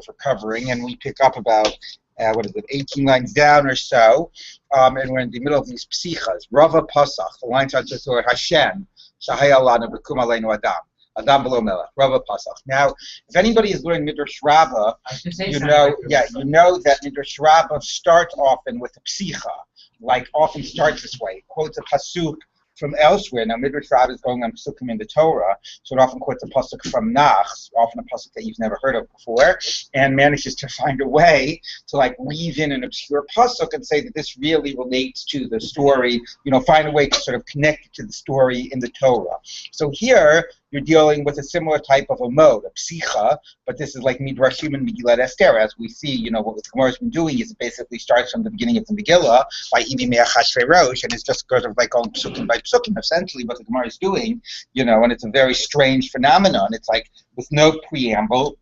for covering, and we pick up about 18 lines down or so, and we're in the middle of these psichas. Rava Pasach, the line starts with the word Hashem, Shahaya Lanu B'kum Aleinu Adam. Adam below Melech, Rava Pasach. Now, if anybody has learned Midrash Rabbah, you know that Midrash Rabbah starts often with a psicha, like often starts this way. It quotes a pasuk from elsewhere. Now, Midrash Rabbah is going on pasukim in the Torah, so it often quotes a pasuk from Nach, often a pasuk that you've never heard of before, and manages to find a way to like weave in an obscure pasuk and say that this really relates to the story. Find a way to sort of connect it to the story in the Torah. So here you're dealing with a similar type of a mode, a psicha, but this is like Midrashim and Megilah Esther. As we see, what the Gemara has been doing is it basically starts from the beginning of the Megillah by Ibi Me'achashverosh, and it's just sort of like going psukim by psukim, essentially what the Gemara is doing, and it's a very strange phenomenon. It's like with no preamble.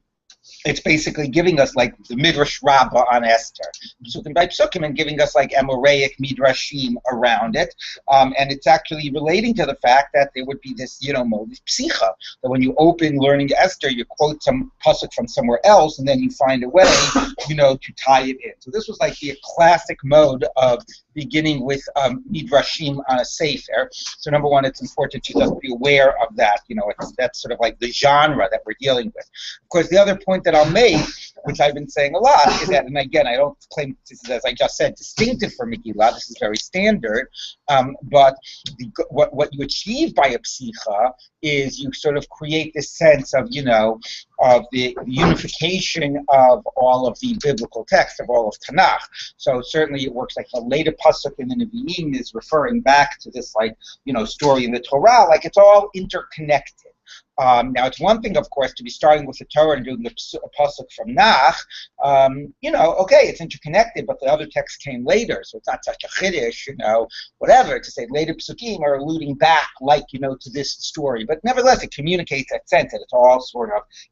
It's basically giving us like the Midrash Rabbah on Esther, psukim by psukim, and giving us like Amoraic Midrashim around it, and it's actually relating to the fact that there would be this, mode of psicha, that when you open learning Esther, you quote some pasuk from somewhere else, and then you find a way, to tie it in. So this was like the classic mode of beginning with Midrashim on a Sefer. So number one, it's important to just be aware of that. That's sort of like the genre that we're dealing with. Of course, the other point that I'll make, which I've been saying a lot, is that, and again, I don't claim this is, as I just said, distinctive for Megilah. This is very standard. But what you achieve by a psicha is you sort of create this sense of, of the unification of all of the biblical text, of all of Tanakh. So certainly it works like the later pasuk in the Nevi'im is referring back to this, story in the Torah, like it's all interconnected. Now, it's one thing, of course, to be starting with the Torah and doing the pasuk from Nach. Okay, it's interconnected, but the other text came later, so it's not such a chiddush, whatever, to say later psukim are alluding back, to this story. But nevertheless, it communicates that sense that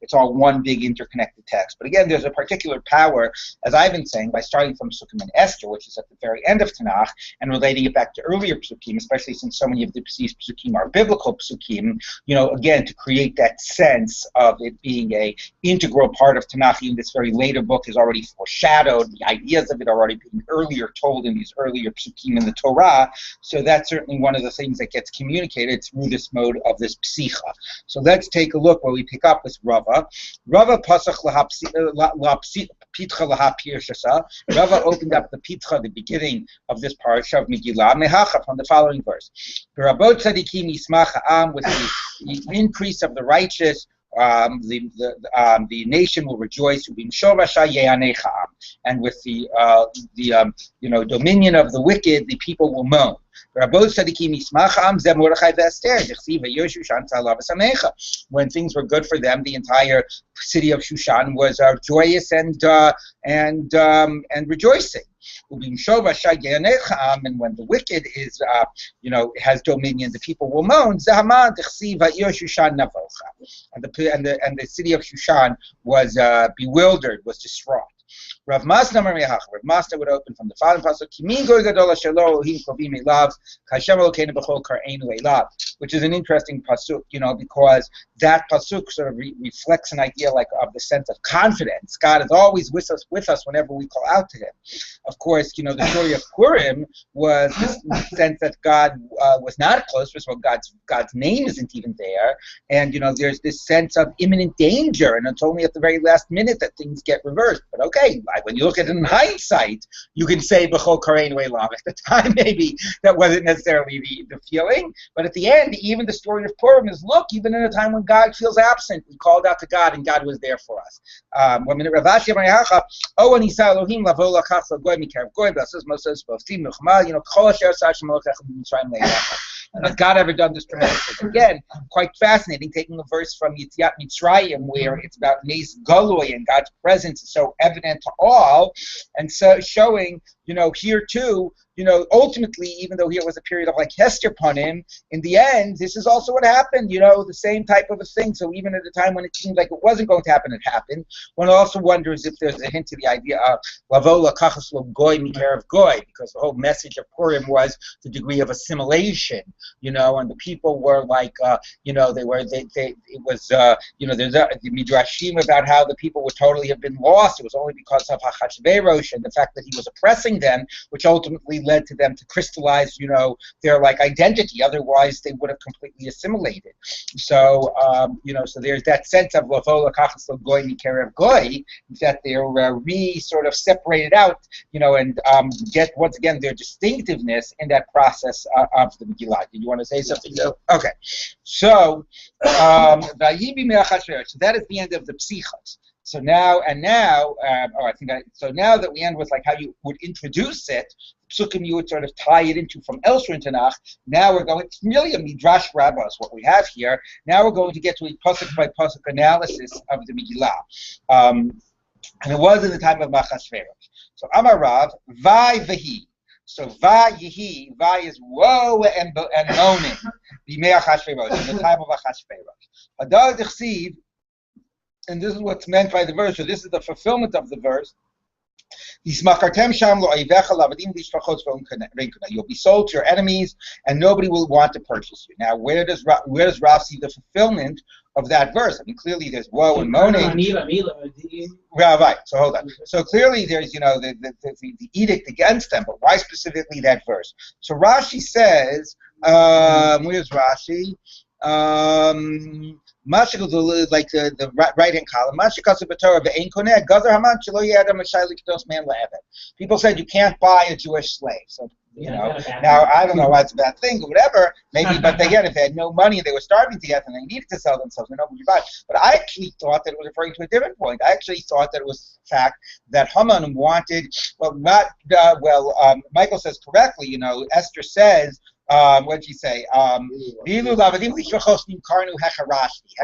it's all one big interconnected text. But again, there's a particular power, as I've been saying, by starting from psukim and Esther, which is at the very end of Tanakh, and relating it back to earlier psukim, especially since so many of the psukim are biblical psukim, again, to create that sense of it being a integral part of Tanakh. Even this very later book is already foreshadowed. The ideas of it are already being earlier told in these earlier psukim in the Torah. So that's certainly one of the things that gets communicated through this mode of this psicha. So let's take a look where we pick up with Rava. Rava pasach pitcha laha pirshasa. Rava opened up the pitcha, the beginning of this parsha of Megilah, mehacha, from the following verse. Rabot tzadikim yismach ha'am, with the increase of the righteous, the nation will rejoice. And with the dominion of the wicked, the people will moan. When things were good for them, the entire city of Shushan was joyous and rejoicing. And when the wicked is, has dominion, the people will moan. And the city of Shushan was bewildered, was distraught. Rav Masna would open from the following pasuk, which is an interesting pasuk, because that pasuk sort of reflects an idea like of the sense of confidence. God is always with us whenever we call out to Him. Of course, the story of Purim was the sense that God was not close. First of all, God's name isn't even there, and there's this sense of imminent danger, and it's only at the very last minute that things get reversed. But okay, when you look at it in hindsight, you can say B'chol Kareinu Elav. At the time, maybe that wasn't necessarily the feeling, but at the end, even the story of Purim is, look, even in a time when God feels absent, we called out to God, and God was there for us. Has God ever done this tremendously? Again, quite fascinating, taking a verse from Yetziat Mitzrayim where it's about Nes Galoi and God's presence is so evident to all, and so showing here too, ultimately, even though here was a period of like Hester Panim, in the end, this is also what happened, the same type of a thing. So even at a time when it seemed like it wasn't going to happen, it happened. One also wonders if there's a hint to the idea of Lavola Kachas Lo Goy Mikarev Goy, because the whole message of Purim was the degree of assimilation, and the people were like, there's the Midrashim about how the people would totally have been lost. It was only because of Hachashverosh and the fact that he was oppressing them, which ultimately led to them to crystallize, their like identity. Otherwise, they would have completely assimilated. So, so there's that sense of Lavola Kachas Lo Goy Mikarev Goy, that they're sort of separated out, and get once again their distinctiveness in that process of the Megillah. Did you want to say something? No. Okay. So, so that is the end of the Psichos. So now now that we end with like how you would introduce it, Psukim you would sort of tie it into from elsewhere in Tanakh. Now we're going. It's really a Midrash Rabbah is what we have here. Now we're going to get to a pasuk by pasuk analysis of the Megillah, and it was in the time of Achashverosh. So Amar Rav, Vai Vehi. So Va Yehi, Va is woe and moaning. B'mei Achashverosh, in the time of Achashverosh. Hadar Dichsiv, and this is what's meant by the verse. So this is the fulfillment of the verse. You'll be sold to your enemies, and nobody will want to purchase you. Now, where does Rav see the fulfillment of that verse? I mean, clearly there's woe and moaning. Right. So hold on. So clearly there's the edict against them, but why specifically that verse? So Rashi says, where's Rashi? Like the right-hand column. People said you can't buy a Jewish slave. So, now I don't know why it's a bad thing or whatever, maybe, but again, if they had no money and they were starving to death and they needed to sell themselves, nobody would buy. But I actually thought that it was referring to a different point. I actually thought that it was the fact that Haman wanted, Michael says correctly, Esther says, what did she say? Had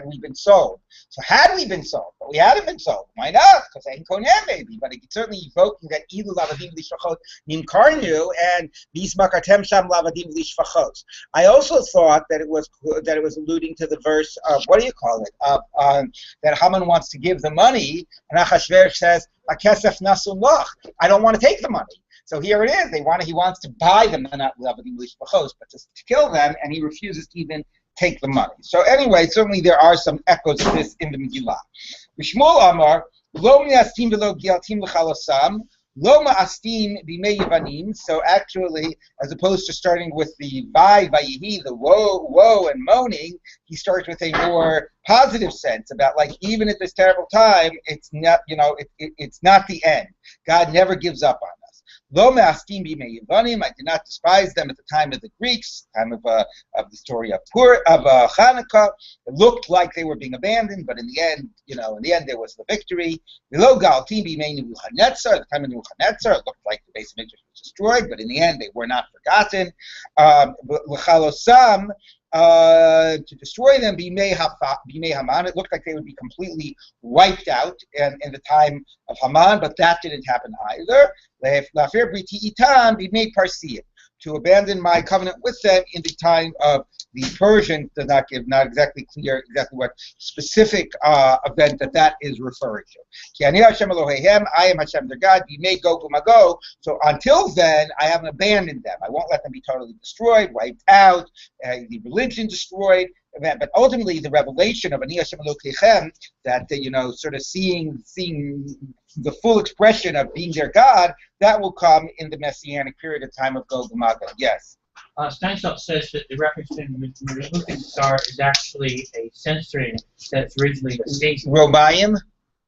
we been sold? So had we been sold, but we hadn't been sold. Why not? Because I ain't konem maybe, but it's certainly evoking that ilu lavadim lishvachot nimkarnu and bismakatem sham lavadim lishvachot. I also thought that it was alluding to the verse of what do you call it? That Haman wants to give the money, and Achashverosh says, "Akesef nasun loch." I don't want to take the money. So here it is. He wants to buy them, not lavadim lishvachos, but to kill them, and he refuses to even take the money. So anyway, certainly there are some echoes of this in the Megillah. Shmuel Amar, lo mi'astim v'lo gialtim l'chalosam, lo ma'astim b'mei yivanim. So actually, as opposed to starting with the vayihi, the woe and moaning, he starts with a more positive sense about like even at this terrible time, it's not it's not the end. God never gives up on us. Lo me'astim b'mei yivanim. I did not despise them at the time of the Greeks, time of the story of Hanukkah. It looked like they were being abandoned, but in the end, there was the victory. Lo galtim b'mei Nebuchadnezzar. At the time of Nebuchadnezzar, it looked like the base of Egypt was destroyed, but in the end, they were not forgotten. L'chalosam. To destroy them, b'mei Haman. It looked like they would be completely wiped out in the time of Haman, but that didn't happen either. La'afir briti itam b'mei Parsiim. To abandon my covenant with them in the time of the Persians does not exactly clear exactly what specific event that is referring to. Ki ani Hashem Eloheihem, I am Hashem their God. B'mei Gog uMagog. So until then, I haven't abandoned them. I won't let them be totally destroyed, wiped out, the religion destroyed. But ultimately, the revelation of Ani Hashem Eloheihem, that sort of seeing the full expression of being their God, that will come in the Messianic period of time of Gog and Magog. Yes. Steinsaltz says that the reference to the star is actually a censoring that's originally Vespasian. Romaeum?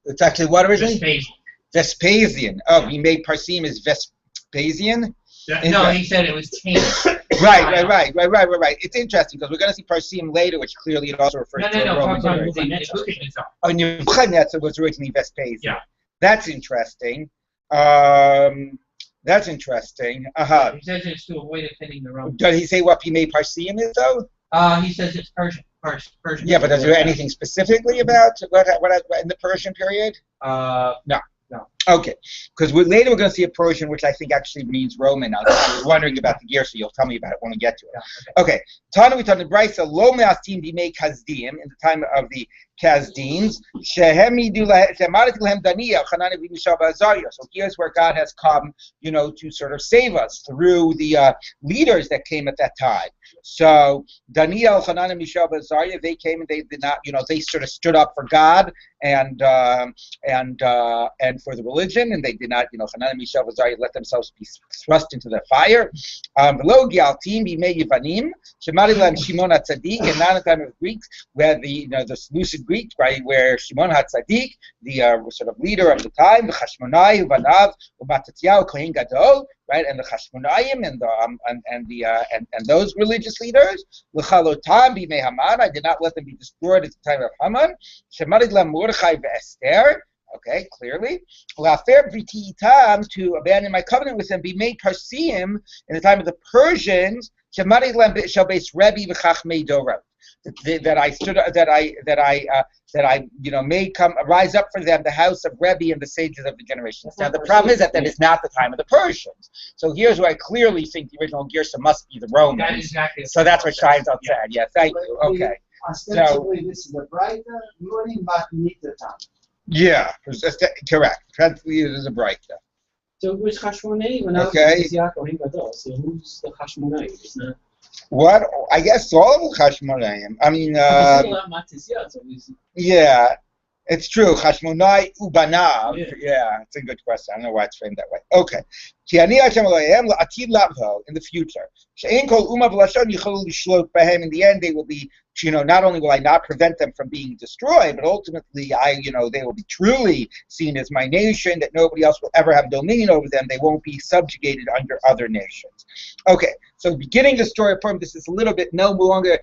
It's actually what originally? Vespasian. Vespasian. Oh, he made Parsim as Vespasian? No, he said it was changed. Right. It's interesting because we're going to see Parsim later, which clearly it also refers to a Roman period. Oh, Nebuchadnezzar was originally Vespasian. Yeah. That's interesting. Uh-huh. He says it's to avoid offending the Romans. Does he say what Pimei Parsim is, though? He says it's Persian. Yeah, but does there anything specifically about what in the Persian period? No. Okay, because later we're going to see a Persian, which I think actually means Roman. I was wondering about the gear, so you'll tell me about it when we get to it. Okay, Tana we Tana Brisa lo me'astim b'mei Kazdim in the time of the Kazdeans. So here's where God has come, to sort of save us through the leaders that came at that time. So Daniel, Hanan, and Mishael, Azariah, they came and they did not, they sort of stood up for God and for the religion, and they did not, Hanan and Mishael, Azariah let themselves be thrust into the fire. Below Gialtim, Bimei Yevanim, Shemari Lam Shimon HaTzadik, and not in the time of Greeks, where the lucid Greeks, right, where Shimon HaTzadik, the sort of leader of the time, the Chashmonai, Uvanav, Umatatiyahu, Kohen Gadol, right, and the Chashmonayim and those religious leaders. L'chalotam b'mei Haman, I did not let them be destroyed at the time of Haman. Shemarid lam Mordechai ve'Esther. Okay, clearly. L'afer briti itam, to abandon my covenant with them, b'mei Parsim, in the time of the Persians. Shemarid lam shel beis Rabbi v'chachmei dorot. That I made come rise up for them the house of Rabbi and the sages of the generations. Now the problem is that is not the time of the Persians. So here's where I clearly think the original Girsa must be the Romans. That is exactly. So that's what shines outside. Yeah, thank you. Okay. Ostensibly, this is the brighter morning, but neither time. Yeah, correct. Translated as a brighter. So who's Chashmonai? Okay. So who's the Chashmonai? It's not. What? I guess all of Chashmonayim. I mean, yeah, it's true. Chashmonai ubanav. Yeah, it's a good question. I don't know why it's framed that way. Okay. In the future. In the end, they will be, not only will I not prevent them from being destroyed, but ultimately, they will be truly seen as my nation, that nobody else will ever have dominion over them. They won't be subjugated under other nations. Okay, so beginning the story of Purim, this is a little bit no longer,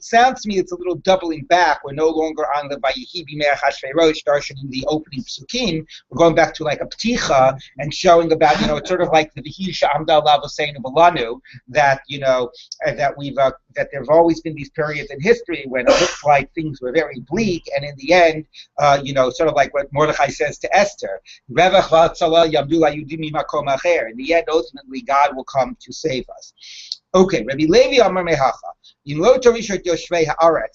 sounds to me it's a little doubling back. We're no longer on the Vayihi B'mei Achashverosh, darshaning the opening psukim. We're going back to like a pticha and showing about, it's sort of like the V'hisha Amda Alav Hosseinu B'lanu, that, that we've, that there have always been these periods in history when it looked like things were very bleak, and in the end, sort of like what Mordechai says to Esther, in the end, ultimately, God will come to save us. Okay, Rabbi Levi Amar Mehacha.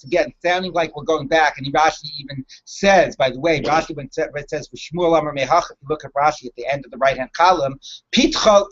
Again, sounding like we're going back, and Rashi even says, by the way, Rashi when it says Shmuel Amar Mehacha, if you look at Rashi at the end of the right-hand column, Pitcha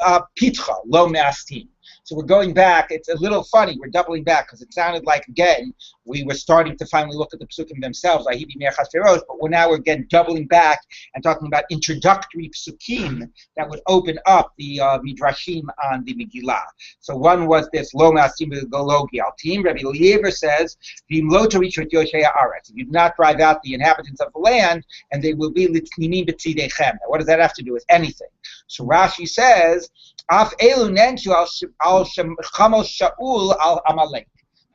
lo me'astim. So we're going back. It's a little funny. We're doubling back because it sounded like, again, we were starting to finally look at the psukim themselves, but now we're again doubling back and talking about introductory psukim that would open up the midrashim on the Megilah. So one was this lo ma'asim v'gologi al team. Rabbi Eliezer says, "V'im lo torishot yoshei haaretz." If you do not drive out the inhabitants of the land, and they will be litninim b'tzidechem. Now, what does that have to do with anything? So Rashi says, "Af elu nenshu al chamos Shaul al Amalek."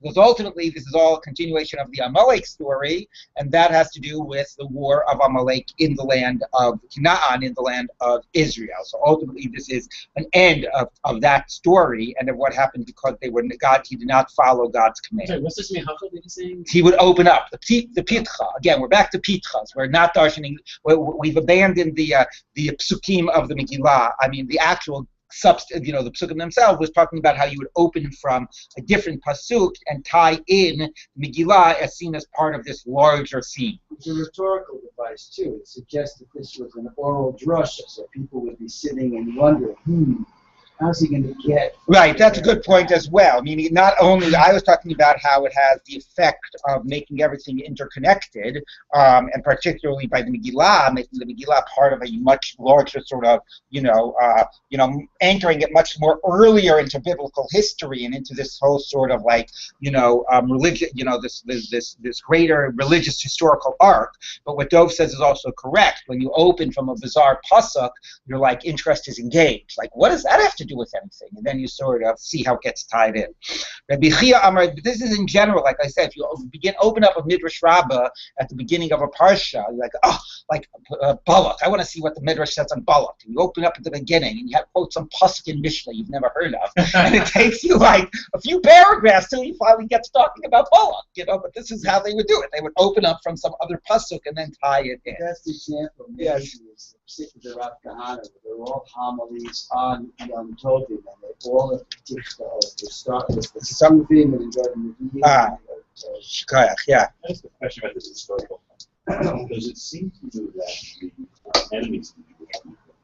Because ultimately, this is all a continuation of the Amalek story, and that has to do with the war of Amalek in the land of Canaan, in the land of Israel. So ultimately, this is an end of that story and of what happened because he did not follow God's command. Sorry, what's this Mehacha that he's saying? He would open up the Pitcha. Again, we're back to Pitchas. We're not darshaning. We've abandoned the psukim of the Megillah. I mean, the actual the psukim themselves was talking about how you would open from a different pasuk and tie in Megillah as seen as part of this larger theme. It's a rhetorical device too. It suggests that this was an oral drasha, so people would be sitting and wondering, how's he going to get? Right, that's a good point as well. Meaning, not only, I was talking about how it has the effect of making everything interconnected, and particularly by the Megillah, making the Megillah part of a much larger sort of, anchoring it much more earlier into biblical history and into this whole sort of like, religion, this greater religious historical arc. But what Dov says is also correct. When you open from a bizarre pasuk, your like interest is engaged. Like, what does that have to do with anything? And then you sort of see how it gets tied in. Rabbi Chia Amar, this is in general, like I said, if you open up a Midrash Rabbah at the beginning of a parsha, you're like, Balak. I want to see what the Midrash says on Balak. And you open up at the beginning and you have quote some pasuk in Mishnah you've never heard of, and it takes you like a few paragraphs till you finally get to talking about Balak. But this is how they would do it. They would open up from some other pasuk and then tie it in. That's the example. Yes. particularly the Rav Kahana, they're all homilies on Yom Tovim, and they all have the tichta of the start with the Suvim and go to the Shkoyach, yeah. I ask a question about this historical. Does it seem to you that the enemies of the Jewish people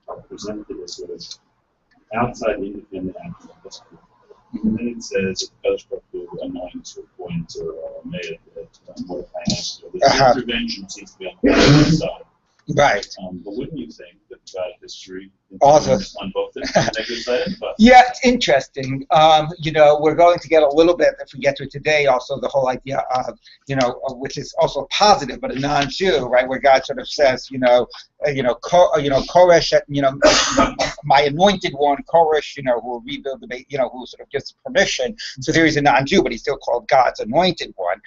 are presented as sort of outside independent actors? And then it says, Kadosh Baruch Hu anoints or appoints or made that Mordechai has. So the intervention seems to be on the side. Right. But wouldn't you think that God history Also on both the negative side? But yeah, it's interesting. We're going to get a little bit, if we get to it today, also the whole idea of, which is also positive, but a non-Jew, right, where God sort of says, Koresh, my anointed one, Koresh, who will rebuild the base, who sort of gives permission. So there is a non-Jew, but he's still called God's anointed one.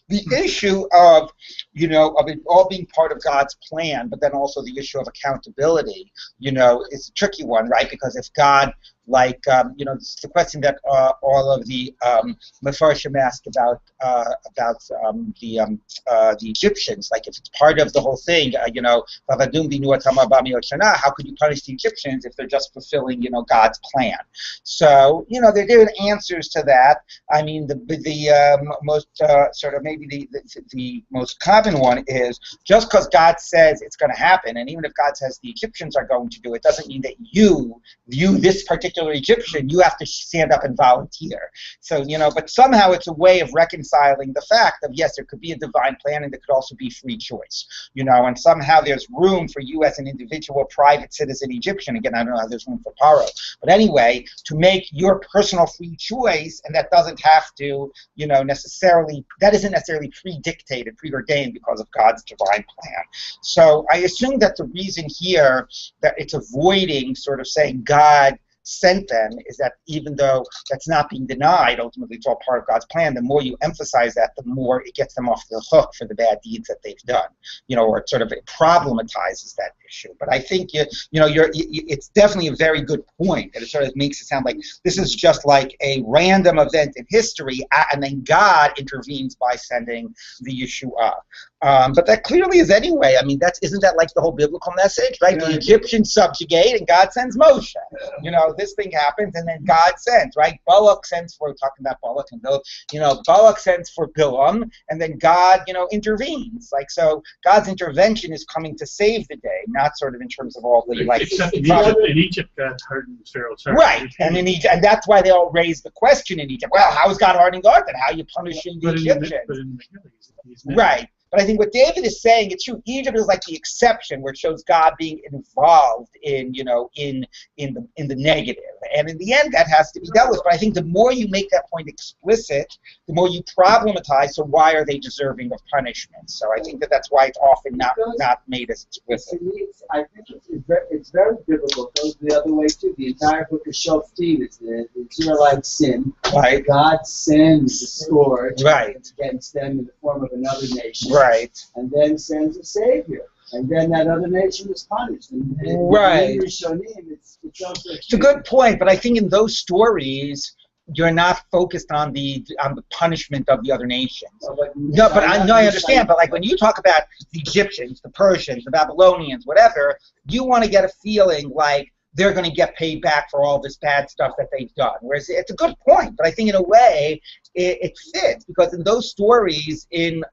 The issue of, of it all being part of God's plan, but then also the issue of accountability, is a tricky one, right? Because if God, it's the question that all of the Mefarshim asked about the Egyptians. Like, if it's part of the whole thing, how could you punish the Egyptians if they're just fulfilling, God's plan? So, there are different answers to that. I mean, the most the most common one is just because God says it's going to happen, and even if God says the Egyptians are going to do it, doesn't mean that you, this particular Egyptian, you have to stand up and volunteer. So, but somehow it's a way of reconciling the fact of, yes, there could be a divine plan and there could also be free choice, and somehow there's room for you as an individual private citizen Egyptian. Again, I don't know how there's room for Paro, but anyway, to make your personal free choice, and that doesn't have to, that isn't necessarily predictated, preordained because of God's divine plan. So I assume that the reason here that it's avoiding sort of saying God sent them is that even though that's not being denied, ultimately it's all part of God's plan, the more you emphasize that, the more it gets them off the hook for the bad deeds that they've done, or it sort of problematizes that issue. But I think it's definitely a very good point, and it sort of makes it sound like this is just like a random event in history, and then God intervenes by sending the issue up. But that clearly is anyway. I mean, isn't that like the whole biblical message, right? The Egyptians subjugate, and God sends Moshe. This thing happens, and then God sends, right? Balak sends for, talking about Balak, and Balak sends for Bilam, and then God, intervenes. Like, so God's intervention is coming to save the day, not sort of in terms of all the, like... Except in Egypt, God hardened Pharaoh's heart. Right, and in Egypt, and that's why they all raise the question in Egypt. Well, how is God hardening God? Then how are you punishing the Egyptians? But in Megilah, he's right. But I think what David is saying, it's true. Egypt is like the exception, where it shows God being involved in, in the negative, and in the end, that has to be dealt with. But I think the more you make that point explicit, the more you problematize. So why are they deserving of punishment? So I think that's why it's often not made as explicit. I think it's very biblical. It goes the other way too. The entire book of Shoftim is the Israelite sin. Right. God sends the scourge against them in the form of another nation. Right. And then sends a savior. And then that other nation is punished. And right. It's a good point, but I think in those stories, you're not focused on the punishment of the other nations. I understand. But like when you talk about the Egyptians, the Persians, the Babylonians, whatever, you want to get a feeling like they're going to get paid back for all this bad stuff that they've done. Whereas it's a good point, but I think in a way it fits, because in those stories in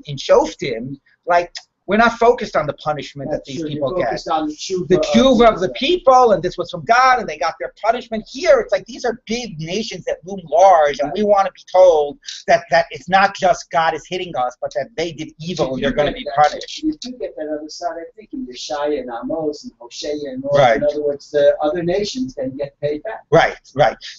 Shoftim, like, we're not focused on the punishment that these people get. The tshuva of the people, and this was from God, and they got their punishment. Here, it's like these are big nations that loom large, and we want to be told that it's not just God is hitting us, but that they did evil and they're going to be punished. You do get that other side, I think, in Yeshaya and Amos and Hosea and all. Right. In other words, the other nations then get paid back. Right.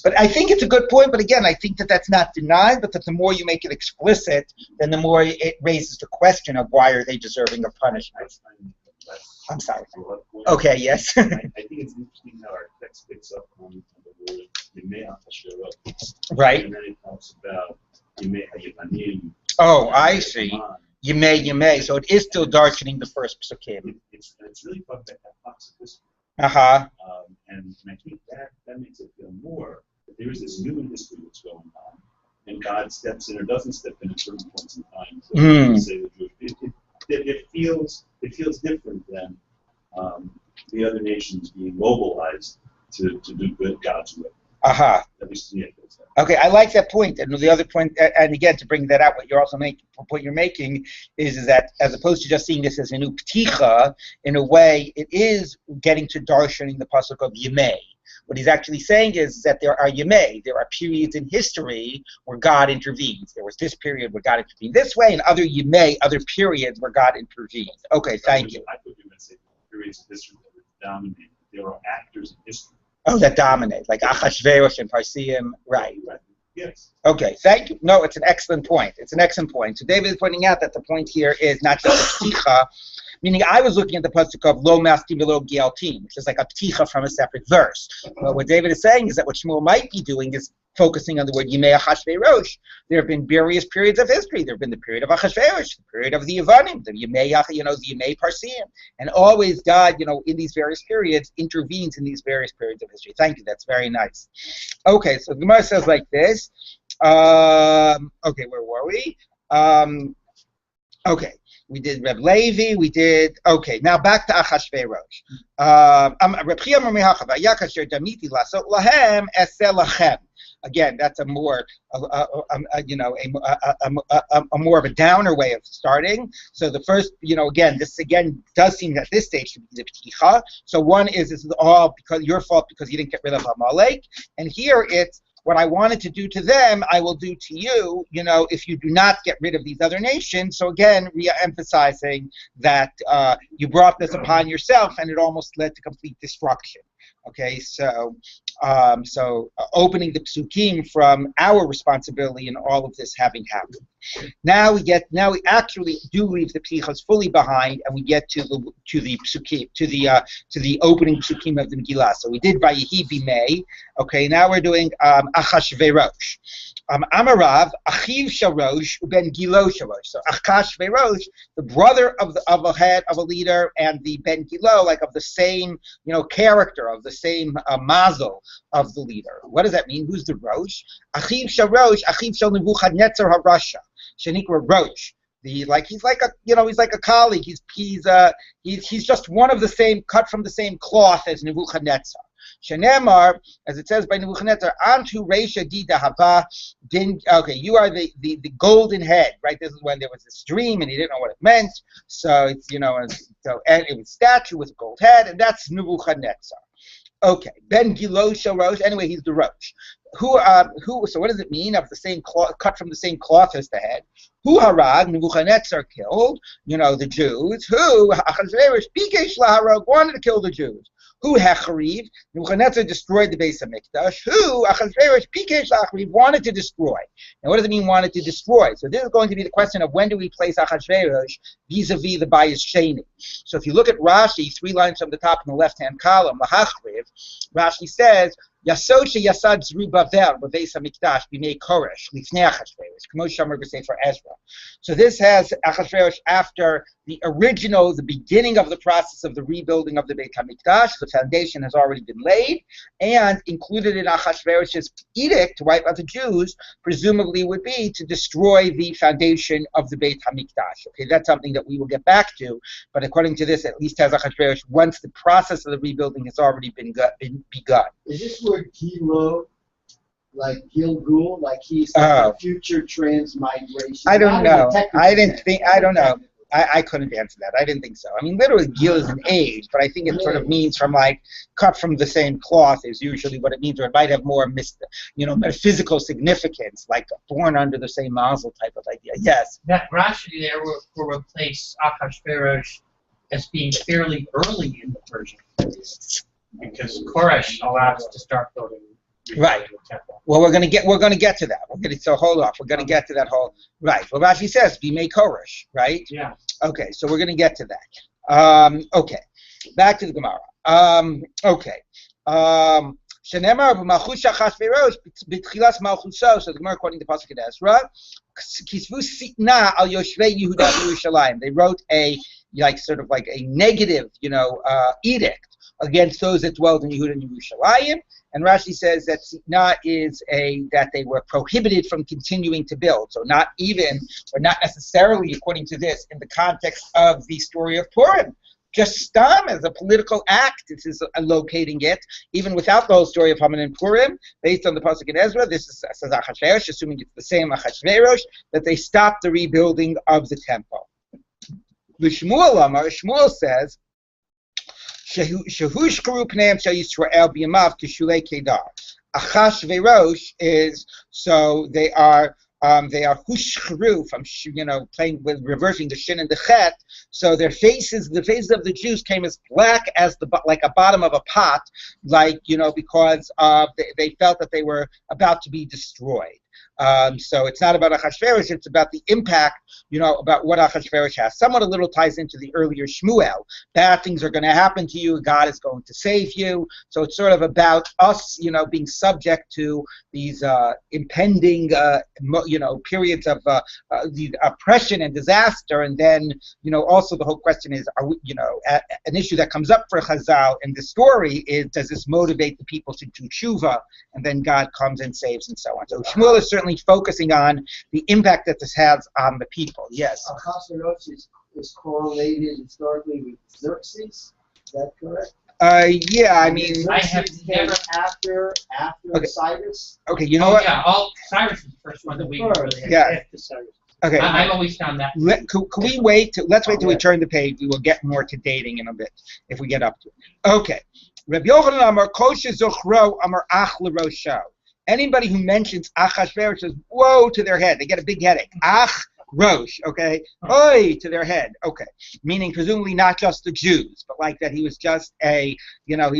But I think it's a good point, but again, I think that's not denied, but that the more you make it explicit, then the more it raises the question of why are they deserving of punishment. I'm sorry. Okay, yes. I think it's interesting how our text picks up on the word Yemei HaSherot. Right. And then it talks about Yemei HaYevanim. Oh, I see. Yemei. So it is still darkening the first psukim. It's really talking about hypocrisy. Uh-huh. And I think that makes it feel more that there is this human history that's going on, and God steps in or doesn't step in at certain points in time. So say the Jewish people. It feels different than the other nations being mobilized to do good God's will. Aha. At least to me, it feels that. Okay, I like that point. And the other point, and again, to bring that out, what you're also making, point you're making is that as opposed to just seeing this as a new pticha, in a way, it is getting to darshaning the pasuk of Yemei. What he's actually saying is that there are Yemei, there are periods in history where God intervenes. There was this period where God intervened this way, and other Yemei, other periods where God intervenes. Okay, thank you. I thought you were going to say periods of history that were dominated. There are actors in history. Oh, that dominate, like Achashverosh and Parsiim, right. Yes. Okay, thank you. No, it's an excellent point. It's an excellent point. So David is pointing out that the point here is not just a pticha, meaning I was looking at the pasuk of lo mastim v'lo gialtim, which is like a pticha from a separate verse. But what David is saying is that what Shmuel might be doing is focusing on the word Yimei Achashverosh. There have been various periods of history. There have been the period of Achashverosh, the period of the Yevanim, the Yimei, the Yimei Parsiim, and always God, in these various periods, intervenes in these various periods of history. Thank you. That's very nice. Okay, so the Gemara says like this. Okay, where were we? Okay. We did Reb Levi, okay, now back to Achashverosh. Again, that's a more, more of a downer way of starting. So the first, this again does seem at this stage to be the pticha. So one is this is all because your fault because you didn't get rid of Amalek, and here it's what I wanted to do to them, I will do to you, if you do not get rid of these other nations. So again, re-emphasizing that you brought this upon yourself and it almost led to complete destruction. Okay, so opening the psukim from our responsibility in all of this having happened. Now we actually do leave the ptichas fully behind, and we get to the psukim, to the opening psukim of the Megilah. So we did Vayehi Bimei. Okay, now we're doing Achashverosh. Amarav Achiv Sharosh Ben Gilo Sharosh. So Achashverosh, the brother of a head of a leader, and the Ben Gilo, like of the same character, of the same mazel of the leader. What does that mean? Who's the Rosh? Achiv Sharosh, Achiv Shal Nebuchadnezzar HaRasha. Shanikra Rosh. He's like a colleague. He's just one of the same, cut from the same cloth as Nebuchadnezzar. Shenemar, as it says by Nebuchadnezzar, Antu Reisha Di Dahava Din. Okay, you are the golden head, right? This is when there was this dream and he didn't know what it meant. So it's and it was statue with a gold head, and that's Nebuchadnezzar. Okay, Ben Gilosha Rosh. Anyway, he's the Rosh. Who? So what does it mean? Of the same cloth, cut from the same cloth as the head. Who harag? Nebuchadnezzar killed. The Jews. Who? Achashverosh Bikesh laharag, wanted to kill the Jews. Who hechariv? Nebuchadnezzar destroyed the base of Mikdash. Who? Achashverosh Bikesh lachariv, wanted to destroy. Now, what does it mean? Wanted to destroy. So this is going to be the question of when do we place Achashverosh vis-a-vis the Bayis Sheni. So if you look at Rashi, 3 lines from the top in the left-hand column, lahachriv, Rashi says. Yasosha Yasad Zerubbabel b'Beis Hamikdash b'Mei Koresh lifnei Achashverosh K'mo Shomer b'Sefer Ezra. So this has Achashverosh after the beginning of the process of the rebuilding of the Beit Hamikdash. The foundation has already been laid, and included in Achashverosh's edict to wipe out the Jews, presumably would be to destroy the foundation of the Beit Hamikdash. Okay, that's something that we will get back to, but according to this, at least has Achashverosh once the process of the rebuilding has already been begun. Is this word Gilo, like Gilgul, like he's like a future transmigration? I don't know. I don't know. I couldn't answer that. I didn't think so. I mean, literally, Gil is an age, but I think it sort of means from cut from the same cloth is usually what it means, or it might have more metaphysical significance, like born under the same mazel type of idea. Yes. That Rashi there will replace Achashverosh as being fairly early in the Persian period, because Koresh allows us to start building. Right. Well, we're going to get to that. So hold off. We're going to get to that whole. Right. Well, Rashi says Bimei Koresh. Right. Yeah. Okay. So we're going to get to that. Okay. Back to the Gemara. Okay. Shenemar b'malchus Achashverosh b'tchilas malchuso. So the Gemara quoting the pasuk in Ezra. Kisvu sitna al yoshvei Yehuda Yerushalayim. They wrote a negative, edict against those that dwelled in Yehuda and Yerushalayim. And Rashi says that Sitna is that they were prohibited from continuing to build. So not even, or not necessarily, according to this, in the context of the story of Purim. Just Stam as a political act, this is locating it, even without the whole story of Haman and Purim, based on the Pasuk in Ezra. This is says Achashverosh, assuming it's the same Achashverosh, that they stopped the rebuilding of the temple. Shmuel says, Shehushkaru Pneim Shel Yisrael B'yamav Kishulei Kedar. Achashverosh is, so they are hushchru, from playing with reversing the shin and the chet. So the faces of the Jews came as black as like a bottom of a pot, because they felt that they were about to be destroyed. So it's not about Achashverosh, it's about the impact, about what Achashverosh has. Somewhat a little ties into the earlier Shmuel. Bad things are going to happen to you, God is going to save you. So it's sort of about us, being subject to these impending, periods of the oppression and disaster. And then, also the whole question is, are we, an issue that comes up for Chazal in the story is, does this motivate the people to do tshuva? And then God comes and saves and so on. So Shmuel is certainly focusing on the impact that this has on the people. Yes. Achashverosh is correlated historically with Xerxes. Is that correct? Yeah, I mean, I have never after Okay. Cyrus. Okay, you know what? Yeah, Cyrus is the first one that we really had. Yeah. After Cyrus. Okay. I've always found that. Can we wait? Let's wait till we turn the page. We will get more to dating in a bit if we get up to it. Okay. Rabbi Yochanan Amar Koshe Zochro Amar Ach LeRosho. Anybody who mentions Achashverosh says, whoa, to their head. They get a big headache. Ach Rosh, okay? Oi, to their head, okay. Meaning presumably not just the Jews, but like that he was just he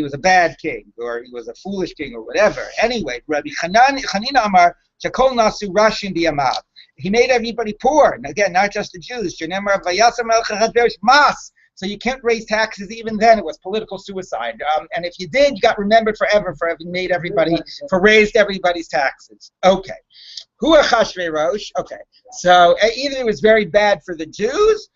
was a bad king, or he was a foolish king, or whatever. Anyway, Rabbi Chanina Amar Shakol Nasu Rashim B'Yamav. He made everybody poor. And again, not just the Jews. Shenemar Vayasam El Chachashverosh Mas. So you can't raise taxes even then. It was political suicide. And if you did, you got remembered forever for having raised everybody's taxes. Okay. Hu Achashverosh. Okay. So either it was very bad for the Jews,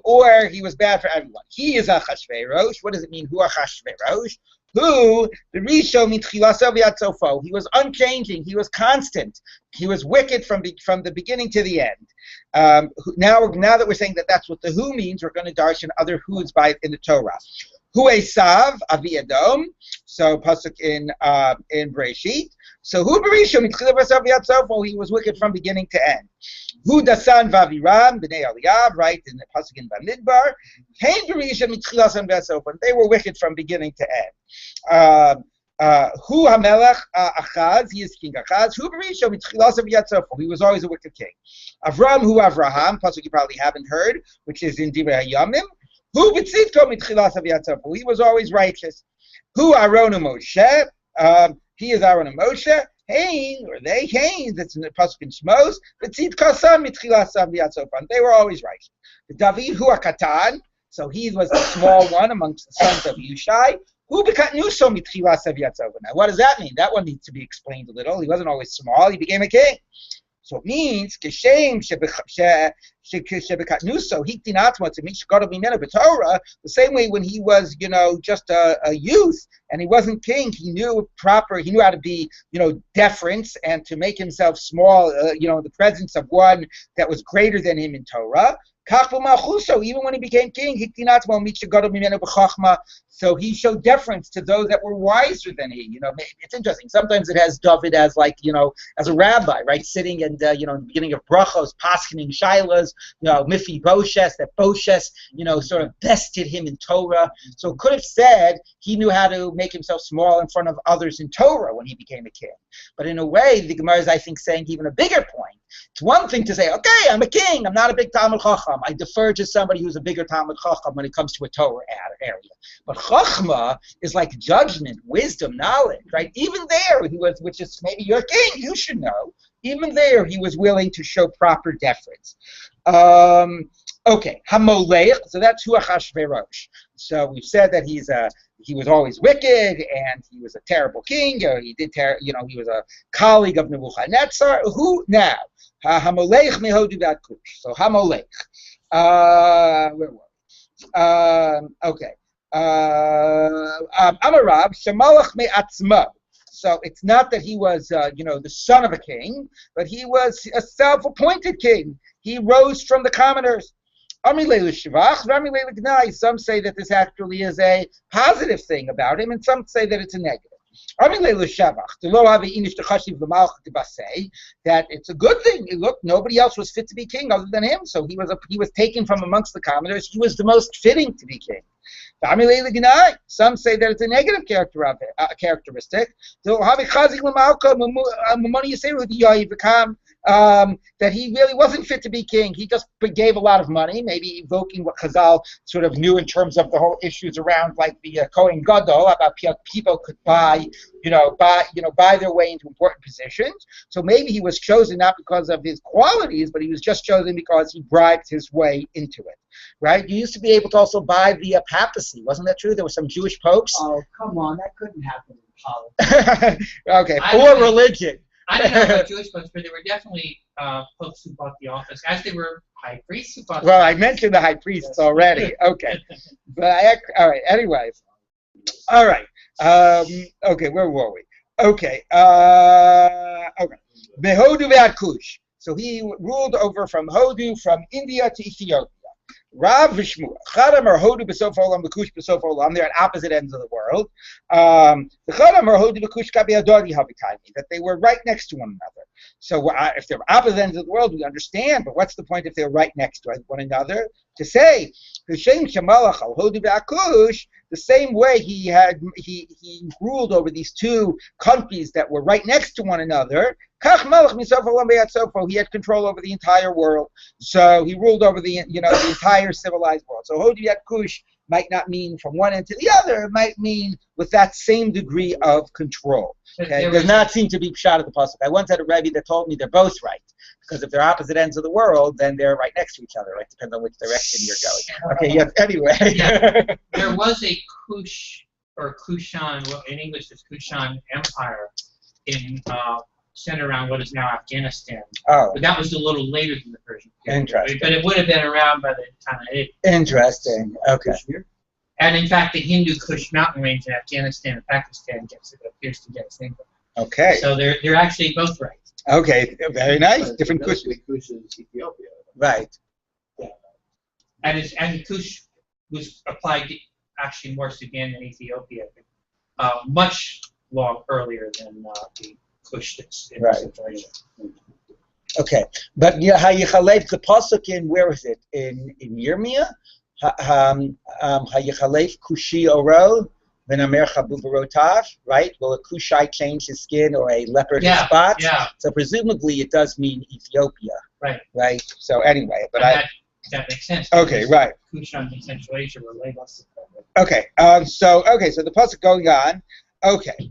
or he was bad for everyone. He is Achashverosh. What does it mean? Hu Achashverosh. Who the Risho mitchilasav yatzofo. He was unchanging. He was constant. He was wicked from the beginning to the end. Now that we're saying that that's what the who means, we're going to darshan other who's in the Torah. Hu Esav Avi Edom. So pasuk in Breshit. So hu Berisho mitchilasav yatzofo. He was wicked from beginning to end. Hu Dasan Vaviram Bnei Eliyav. Right in the pasuk in Bamidbar. Hein Berisho mitchilasav yatzofo. They were wicked from beginning to end. Hu Hamelech Achaz, he is King Achaz. Hu Berisho mitchilasav yatzofo. He was always a wicked king. Avram Hu Avraham, pasuk you probably haven't heard, which is in Divrei Hayamim. Hu B'tzidko mitchilasav yatzofo. He was always righteous. Hu Aaron Moshe. He is Aaron and Moshe. Hein, or they, Hein, that's in the pasuk in Shmos. B'tzidko sam mitchilasav yatzofo. They were always righteous. David Hu Akatan. So he was the small one amongst the sons of Yushai. Now, what does that mean? That one needs to be explained a little. He wasn't always small. He became a king. So it means, the same way when he was, just a youth and he wasn't king, he knew how to be, deference and to make himself small, in the presence of one that was greater than him in Torah. Even when he became king, so he showed deference to those that were wiser than he. It's interesting. Sometimes it has David as as a rabbi, right, sitting and in the beginning of brachos, paskening shilas, Mifi Boshes, that Boshes, sort of bested him in Torah. So it could have said he knew how to make himself small in front of others in Torah when he became a king. But in a way, the Gemara is, I think, saying even a bigger point. It's one thing to say, okay, I'm a king, I'm not a big Talmud Chacham. I defer to somebody who's a bigger Talmud Chacham when it comes to a Torah area. But Chachma is like judgment, wisdom, knowledge, right? Even there, he was, which is maybe you're a king, you should know. Even there, he was willing to show proper deference. Okay, Hamolech, so that's Hu Achashverosh. So we've said that he was always wicked, and he was a terrible king, or he was a colleague of Nebuchadnezzar. Who now? Hamolech mehodu kush. So Hamolech. Where were we? Okay. Amarab shemalach me'atzmo. So it's not that he was, the son of a king, but he was a self-appointed king. He rose from the commoners. Some say that this actually is a positive thing about him, and some say that it's a negative. That it's a good thing. Look, nobody else was fit to be king other than him, so he was taken from amongst the commoners. He was the most fitting to be king. Some say that it's a negative characteristic. That he really wasn't fit to be king. He just gave a lot of money, maybe evoking what Chazal sort of knew in terms of the whole issues around, like the Kohen Gadol, about people could buy their way into important positions. So maybe he was chosen not because of his qualities, but he was just chosen because he bribed his way into it. Right? You used to be able to also buy the papacy. Wasn't that true? There were some Jewish popes. Oh, come on, that couldn't happen in politics. Okay, or religion. I don't know about Jewish popes, but there were definitely popes who bought the office, as they were high priests who bought. Well, I mentioned the high priests already. Okay, but all right. Anyways, all right. Okay, where were we? Okay. Okay. Behodu ve'Kush. So he ruled over from Hodu, from India to Ethiopia. Rav Vishmu, Chadam or Hodu b'sof olam, B'kush b'sof olam. They're at opposite ends of the world. The Chadam or Hodu b'kush kabi adori havitaymi, that they were right next to one another. So if they're opposite ends of the world, we understand. But what's the point if they're right next to one another? To say Hushain Shamalach al Hodu v'Akush, the same way he ruled over these two countries that were right next to one another. He had control over the entire world, so he ruled over the entire civilized world. So Hodu Kush might not mean from one end to the other; it might mean with that same degree of control. Okay, does not seem to be shot at the pasuk. I once had a Rabbi that told me they're both right, because if they're opposite ends of the world, then they're right next to each other. Right, depends on which direction you're going. Okay, yes. Anyway, yeah. There was a Kush or Kushan, well, in English it's Kushan Empire in. Centered around what is now Afghanistan. Oh. But that was a little later than the Persian period. Interesting. But it would have been around by the time of it. Interesting. Okay. And in fact, the Hindu Kush mountain range in Afghanistan and Pakistan appears to get its name from it. Okay. So they're actually both right. Okay. Very nice. Different Kush. Kush is Ethiopia. Right. Yeah. And Kush was applied to actually more Sudan than Ethiopia, much earlier than the Kush that's in the situation. Okay, but Hayichalef, the pasuk in, where is it? In Yirmiyah? Hayichalef Kushi Oro, Venamer Chabubarotav, right? Will a Kushite change his skin or a leopard his spots? Yeah. So presumably it does mean Ethiopia. Right. Right? So anyway, but that makes sense. Okay, right. Kushan and Central Asia were laid off. Okay, so the pasuk going on. Okay.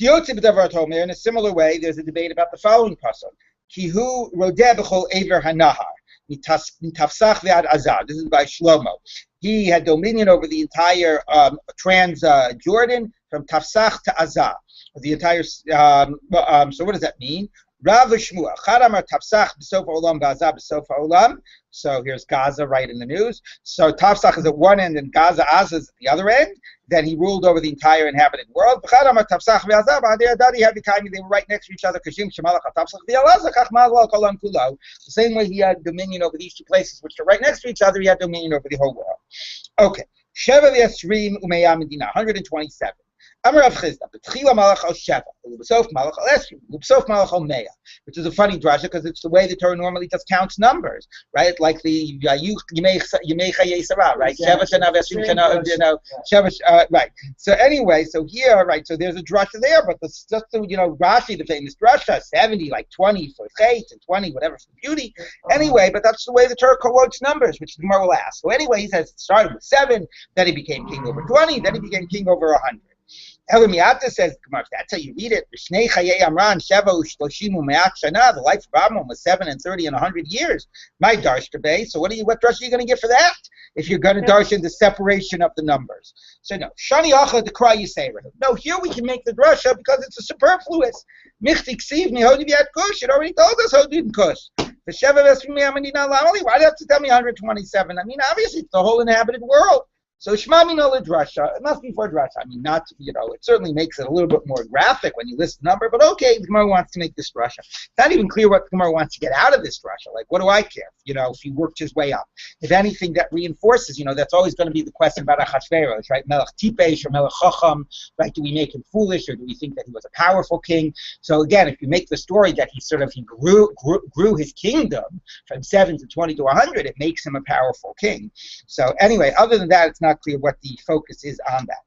In a similar way, there's a debate about the following pasuk. Kihu rodeh b'chol ever hanahar mitafsach ve'ad azar. This is by Shlomo. He had dominion over the entire Trans-Jordan from Tafsach to Azar. The entire. So what does that mean? Rav Shmuel, Chadamar Tafsach b'sof olam v'Azar b'sof olam. So here's Gaza right in the news. So Tafsach is at one end and Gaza Azaz is at the other end. Then he ruled over the entire inhabited world. They were right next to each other. The same way he had dominion over these two places, which are right next to each other, he had dominion over the whole world. Okay. 127. Amar Rav Chizda, B'tchila Malach al Sheva, U'b'sof Malach al Esrim, U'b'sof Malach al Meah, which is a funny drasha because it's the way the Torah normally just counts numbers, right? Like the Yimei Chayei Sarah, right? Sheva Shana V'Esrim Shana, Sheva, right? So anyway, so here, right? So there's a drasha there, but just Rashi, the famous drasha, 70, like 20 for chait and 20 whatever for beauty. Anyway, but that's the way the Torah quotes numbers, which the Gemara will ask. So anyway, he says it started with 7, then he became king over 20, then he became king over 100. Elamiata says, that's how you read it. The life of Amram was 7 and 30 and 100 years. My darsh today. So what drush are you going to get for that? If you're going to darsh in the separation of the numbers. So no. Shani Acha the cry you say. No, here we can make the drasha because it's a superfluous. Michti ksiv mi hodi viat kush. It already told us hodi and kush. The Sheva Vesmi Amanina Lamali. Why do you have to tell me 127? I mean, obviously it's the whole inhabited world. So Shema Mino L'Drasha, it must be for Drasha. I mean, not, it certainly makes it a little bit more graphic when you list the number, but okay, the Gemara wants to make this Drasha. It's not even clear what the Gemara wants to get out of this Drasha. Like, what do I care, if he worked his way up? If anything, that reinforces, that's always going to be the question about Achashverosh, right? Melech Tipesh or Melech Chacham, right? Do we make him foolish, or do we think that he was a powerful king? So again, if you make the story that he grew his kingdom from 7 to 20 to 100, it makes him a powerful king. So anyway, other than that, it's not clear what the focus is on that.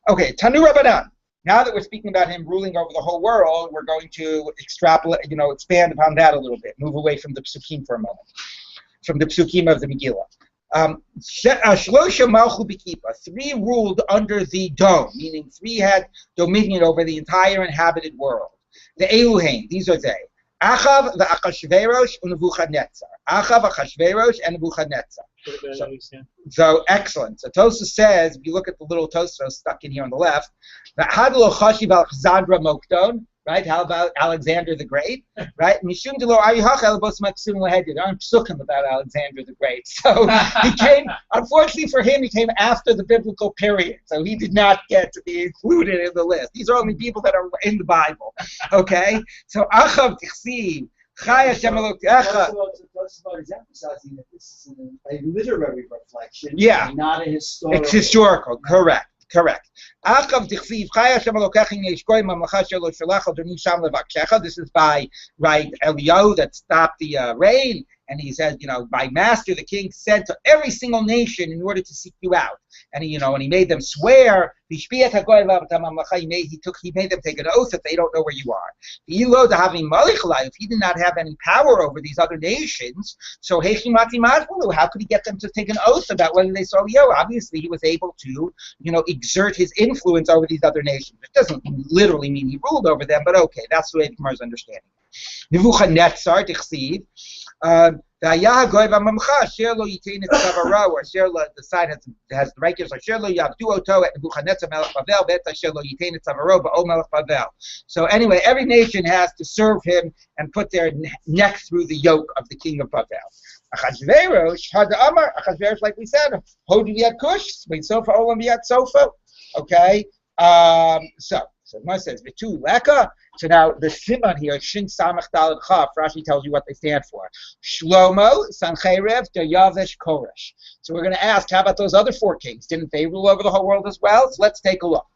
Okay, Tanu Rabbanan. Now that we're speaking about him ruling over the whole world, we're going to extrapolate, expand upon that a little bit, move away from the psukim for a moment, from the psukim of the Megillah. Shlosha Malchu B'Kipa, 3 ruled under the dome, meaning 3 had dominion over the entire inhabited world. The Eluhain, these are they. Achav, the Achashverosh, and Nebuchadnezzar. Achav, Achashverosh, and Nebuchadnezzar. So excellent. So Tosfos says, if you look at the little Tosfos stuck in here on the left, the Hadlo Chashiv Alexandra Mokdon, right? How about Alexander the Great, right? Mishum Delo Arihach Elbos Maksim Lahedid. There aren't psukim about Alexander the Great. So he came, unfortunately for him, he came after the biblical period. So he did not get to be included in the list. These are only people that are in the Bible. Okay? So Achav Tichsiv. That's about is emphasizing that this is a literary reflection, yeah, not a historical. It's historical, correct. This is by Eliyahu that stopped the rain, and he said, my master, the king, said to every single nation in order to seek you out, and he made them swear. He made them take an oath that they don't know where you are. If he did not have any power over these other nations, so how could he get them to take an oath about whether they saw Leo? Obviously, he was able to, exert his influence over these other nations. It doesn't literally mean he ruled over them, but okay, that's the way the Gemara is understanding it. Nebuchadnezzar, Tichsiv, the side has the regulars like Sherlo Yavdu Oto at Nebuchadnezzar Melech Bavel, Beta Sherlo Yitain et Tzavaro Ba'o Melech Bavel. So anyway, every nation has to serve him and put their neck through the yoke of the king of Bavel. Achashverosh, Hadamar, Achashverosh, like we said, Hodi Yad Kush, Wait Sofa Olam Yad Sofa. Okay, so Gemara says Vitu Leka. So now the Simon here, Shin Samach Daled Chaf, Rashi tells you what they stand for. Shlomo, Sancherev, Daryavesh, Koresh. So we're going to ask, how about those other 4 kings? Didn't they rule over the whole world as well? So let's take a look.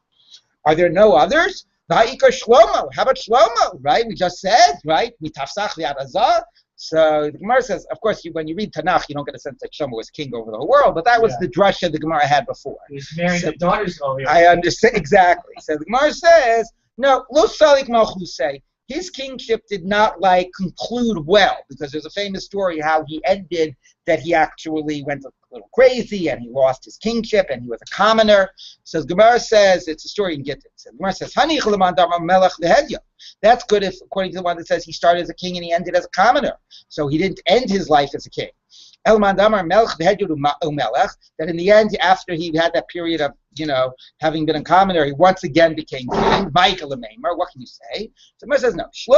Are there no others? Va'ika Shlomo. How about Shlomo? Right? We just said, right? Mitafsach v'Adazah. So the Gemara says, of course, when you read Tanakh, you don't get a sense that Shlomo was king over the whole world, but that was the drasha the Gemara had before. He was marrying the daughters of the I understand, exactly. So the Gemara says, no, Lo Salik Malchusei, his kingship did not conclude well, because there's a famous story how he ended, that he actually went a little crazy and he lost his kingship and he was a commoner. So the Gemara says, it's a story in Gittin. So the Gemara says, that's good if, according to the one that says he started as a king and he ended as a commoner. So he didn't end his life as a king. That in the end, after he had that period of, having been a commoner, he once again became king. What can you say? So Gemara says, no. So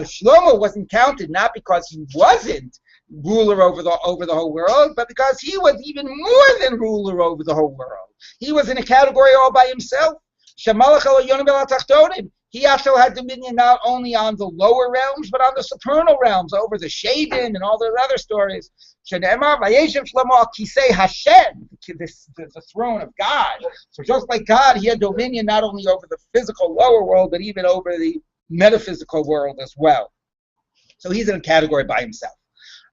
Shlomo wasn't counted not because he wasn't ruler over the whole world, but because he was even more than ruler over the whole world. He was in a category all by himself. He also had dominion not only on the lower realms, but on the supernal realms, over the Shadim and all those other stories. The throne of God. So just like God, he had dominion not only over the physical lower world, but even over the metaphysical world as well. So he's in a category by himself.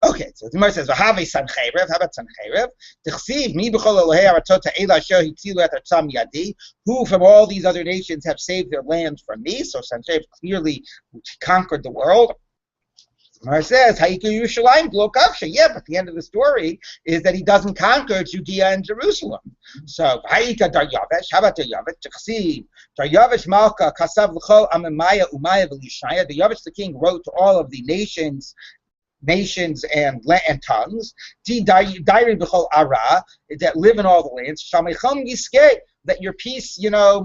Okay, so the Gemara says, "V'havei Sancherev." How about Sancherev? T'chsiv mi b'chol Elohei aratzot ha'ela asher hitzilu et artzam yadi. Who from all these other nations have saved their land from me? So Sancherev clearly conquered the world. The Gemara says, "Ha'iku Yerushalayim b'lo kavsha." Yeah, but the end of the story is that he doesn't conquer Judea and Jerusalem. So Ha'ika Daryavesh. How about Daryavesh? T'chsiv Daryavesh Malka kasav l'chol amemaya umaya v'lishaya. Daryavesh the king wrote to all of the nations and tongues, that live in all the lands, that your peace,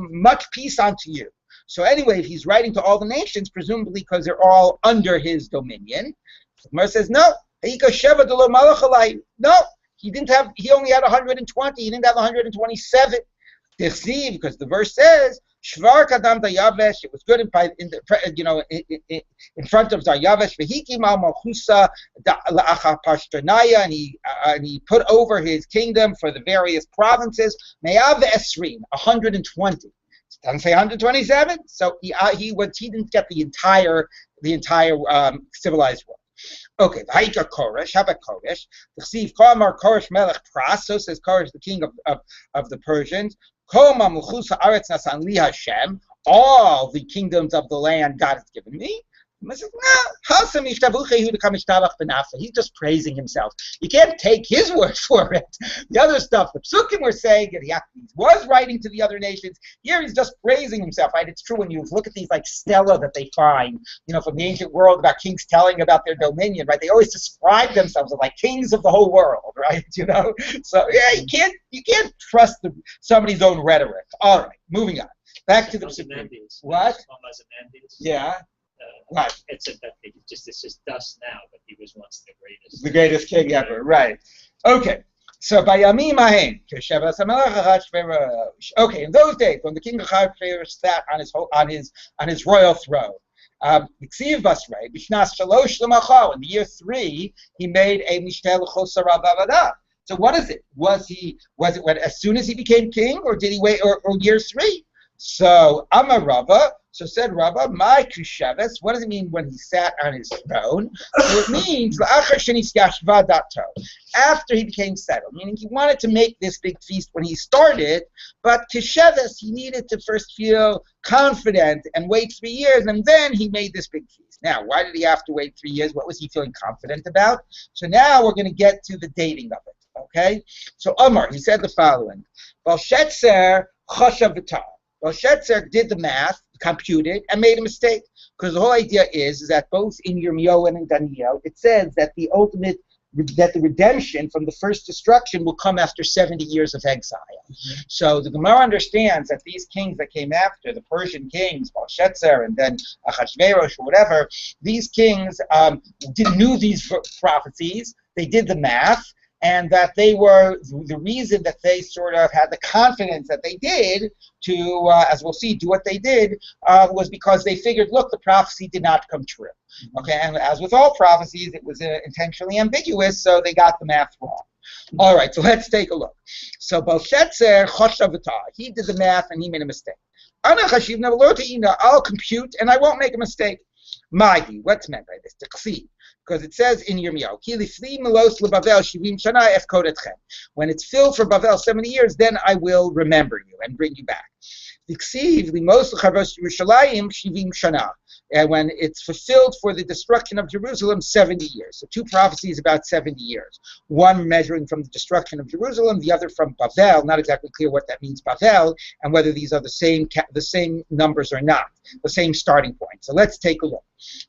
much peace unto you. So anyway, if he's writing to all the nations, presumably because they're all under his dominion, the Gemara says, no, no, He only had 120. He didn't have 127. Because the verse says, Shvar kadam dayavesh. It was good in front of Dayavesh. Vehikim al malchusa la'achar pashtanaya, and he put over his kingdom for the various provinces. Me'av esrim, 120. It doesn't say 127, so he didn't get the entire civilized world. Okay, V'haika Koresh. How about Koresh? T'chsiv Kamar Koresh Melech Pras. So says Koresh, the king of the Persians. All the kingdoms of the land God has given me. He's just praising himself. You can't take his word for it. The other stuff, the Psukim were saying, and he was writing to the other nations. Here he's just praising himself. Right? It's true when you look at these like stela that they find, from the ancient world about kings telling about their dominion. Right? They always describe themselves as like kings of the whole world. Right? So yeah, you can't trust somebody's own rhetoric. All right, moving on. Back to the Psukim. What? Yeah. Right. It's just dust now, but he was once the greatest. The greatest king ever, right. Okay. So by Yamim Ahem, okay, in those days when the king of Achashverosh sat on his royal throne, in the year 3, he made a Mishtel Chosar Avavada. So what is it? Was it when as soon as he became king, or did he wait or year 3? So Amar Rava, so said Rava, my Krisheves, what does it mean when he sat on his throne? So it means after he became settled, meaning he wanted to make this big feast when he started, but Kisheves, he needed to first feel confident and wait 3 years, and then he made this big feast. Now, why did he have to wait 3 years? What was he feeling confident about? So now we're going to get to the dating of it, okay? So Omar, he said the following, Balshetzer Choshav V'tar. Belshazzar did the math, computed, and made a mistake. Because the whole idea is that both in Yirmiyahu and in Daniel, it says that the redemption from the first destruction will come after 70 years of exile. Mm-hmm. So the Gemara understands that these kings that came after, the Persian kings, Belshazzar and then Achashverosh or whatever, these kings knew these prophecies, they did the math, and that they were the reason that they sort of had the confidence that they did to, as we'll see, do what they did, was because they figured, look, the prophecy did not come true. Okay, and as with all prophecies, it was intentionally ambiguous, so they got the math wrong. All right, so let's take a look. So Belshazzar, he did the math and he made a mistake. I'll compute and I won't make a mistake. Magi, what's meant by this? Because it says in Yirmiyahu, when it's filled for Bavel 70 years, then I will remember you and bring you back. And when it's fulfilled for the destruction of Jerusalem, 70 years. So 2 prophecies about 70 years. One measuring from the destruction of Jerusalem, the other from Bavel. Not exactly clear what that means, Bavel, and whether these are the same numbers or not, the same starting point. So let's take a look.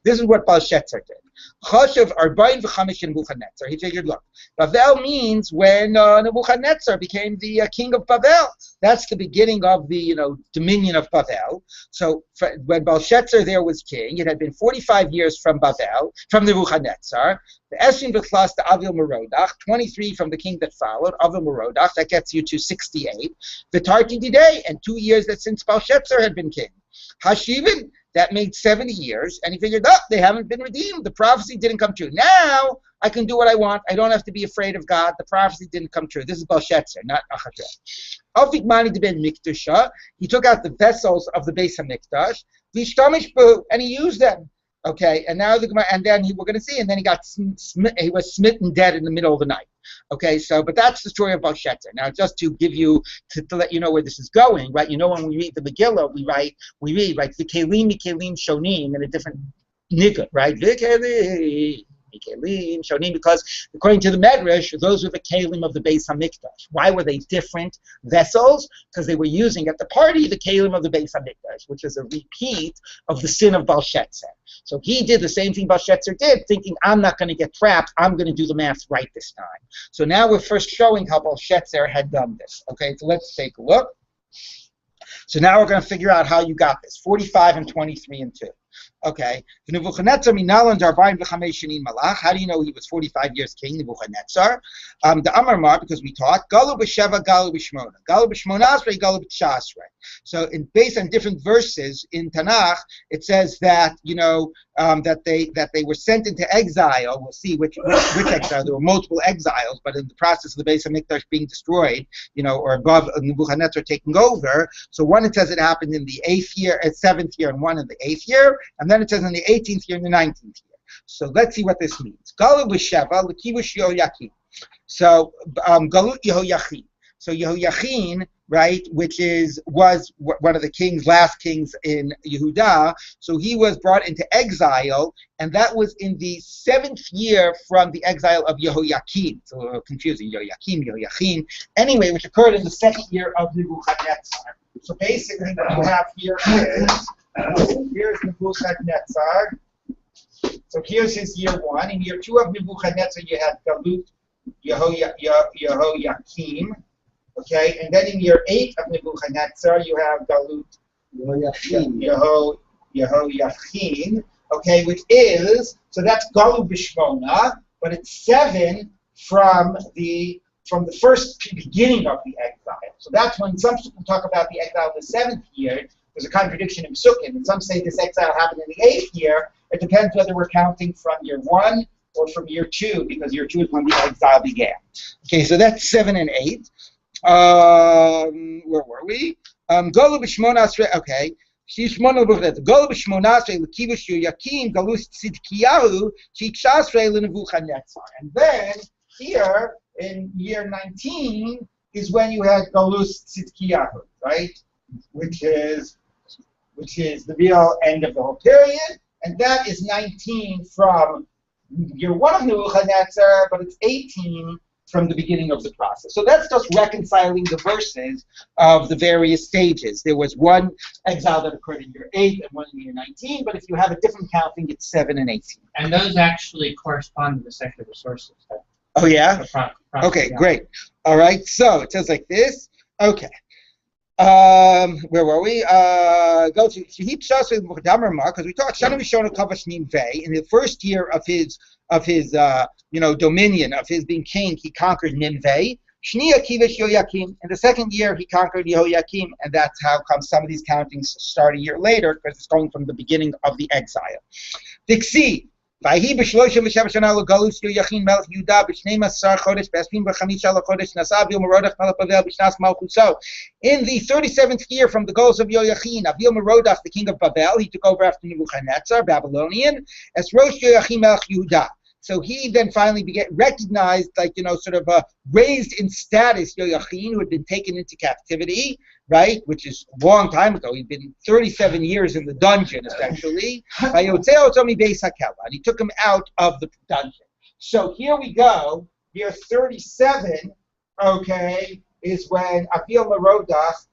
This is what Belshazzar did. Choshev Arbain v'Chamish Nebuchadnezzar. He figured, look, Bavel means when Nebuchadnezzar became the king of Bavel. That's the beginning of the dominion of Bavel. So when Belshazzar there was king, it had been 45 years from Bavel, from Nebuchadnezzar. The Esrin v'Chlas to Avil Merodach, 23 from the king that followed, Avil Merodach, that gets you to 68. The Tarti Didei, and 2 years that since Belshazzar had been king. Hashivin, that made 70 years, and he figured, they haven't been redeemed. The prophecy didn't come true. Now I can do what I want. I don't have to be afraid of God. The prophecy didn't come true. This is Belshazzar, not Achashverosh. He took out the vessels of the Beis HaMikdash, and he used them. Okay, and now and then we're going to see, and then he was smitten dead in the middle of the night. Okay, but that's the story of Belshazzar. Now, just to give you, to let you know where this is going, right? When we read the Megilah, we read, V'kelim shonim, in a different nigga, right? V'kelim shonim, because according to the Medrash, those were the kelim of the Beis HaMikdash. Why were they different vessels? Because they were using at the party the kelim of the Beis HaMikdash, which is a repeat of the sin of Belshazzar. So he did the same thing Belshazzar did, thinking, I'm not going to get trapped, I'm going to do the math right this time. So now we're first showing how Belshazzar had done this. Okay, so let's take a look. So now we're going to figure out how you got this, 45 and 23 and 2. Okay. Nebuchadnezzar minalan darbaim v'chamesh shanim malach. How do you know he was 45 years king, Nebuchadnezzar? The Amar Mar, because we taught galu b'sheva, galu b'shmona, galu b'shmonasrei, galu b'tshasrei. So, based on different verses in Tanakh, it says that that they were sent into exile. We'll see which exile. There were multiple exiles, but in the process of the Beis Hamikdash being destroyed, or above Nebuchadnezzar taking over. So one it says it happened in the 7th year, and one in the 8th year, and then it says in the 18th year and the 19th year. So let's see what this means. Galu b'sheva l'kivush Yehoyakim. So Galut Yehoyachin. So Yehoyachin, right, which was one of the last kings in Yehuda. So he was brought into exile, and that was in the 7th year from the exile of Yehoyakim. It's a little confusing, Yehoyachin. Anyway, which occurred in the 2nd year of Nebuchadnezzar. So basically what you have here is, here's Nebuchadnezzar. So here's his year 1. In year 2 of Nebuchadnezzar, you had Galut Yehoyakim. Okay, and then in year 8 of Nebuchadnezzar, you have Galut Yehoyachin. Okay, which is, so that's Galut B'Shmona, but it's 7 from the first beginning of the exile. So that's when some people talk about the exile in the 7th year. There's a contradiction in Psukim, and some say this exile happened in the 8th year. It depends whether we're counting from year 1 or from year 2, because year 2 is when the exile began. Okay, so that's 7 and 8. Where were we? Golu b'shmonasrei. Okay. Golu b'shmonasrei l'kivush Yehoyakim galus tzidkiyahu shikshasrei l'nebuchadnezzar. And then here in year 19 is when you had galus tzidkiyahu, right? Which is the real end of the whole period, and that is 19 from year 1 of Nebuchadnezzar, but it's 18 from the beginning of the process. So that's just reconciling the verses of the various stages. There was one exile that occurred in year 8 and one in year 19, but if you have a different counting, it's 7 and 18. And those actually correspond to the secular sources. Oh, yeah? Okay, great. All right, so it says like this. Okay. Where were we? Go to Shehip Shasri Mukhdamarmar, because we talked Shana Mishona Kavash Nimvei. In the first year of his dominion, of his being king, he conquered Nimvei. Shniya Kivish Yehoyakim. In the 2nd year, he conquered Yehoyakim, and that's how come some of these countings start a year later, because it's going from the beginning of the exile. Dixi. ויהי ב37 שנה לגלוס יהויכין מלך יהודה ב12 חודש ב25 לחודש נסע אביהו מרודח מלך בבל בשנת מלכותו. In the 37th year from the goals of Yehoiachin, Avihu Merodach, the king of Babel, he took over after Nebuchadnezzar, Babylonian, as Rosh Yehoiachin Melech Yehuda. So he then finally recognized, raised in status Yehoiachin, who had been taken into captivity, right, which is a long time ago. He'd been 37 years in the dungeon, essentially. And he took him out of the dungeon. So here we go. Year 37, okay, is when Avihu Merodach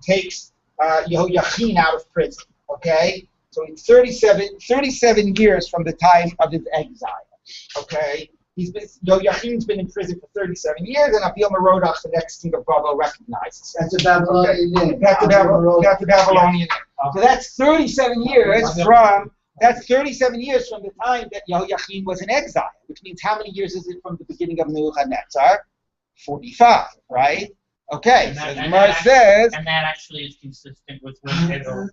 takes Yehoiachin out of prison, okay? So it's 37 years from the time of his exile, okay? Yehoiachin's been in prison for 37 years, and Avihu Merodach, the next king of Babel, recognizes. That's a Babylonian name. That's a Babylonian name. So that's 37 years from the time that Yehoiachin was in exile, which means how many years is it from the beginning of Nebuchadnezzar? 45, right? Okay, and so that, the Gemara says... And that actually is consistent with when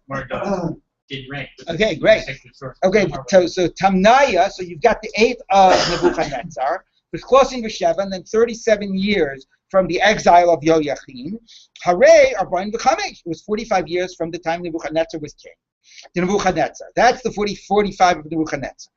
Merodach did reign. Okay, great. Okay, so Tamnaya, so you've got the 8th of Nebuchadnezzar, with closing B'Sheva, and then 37 years from the exile of Yehoiachin. Hare Arbain V'Chamesh. It was 45 years from the time Nebuchadnezzar was king. That's the 45 of Nebuchadnezzar.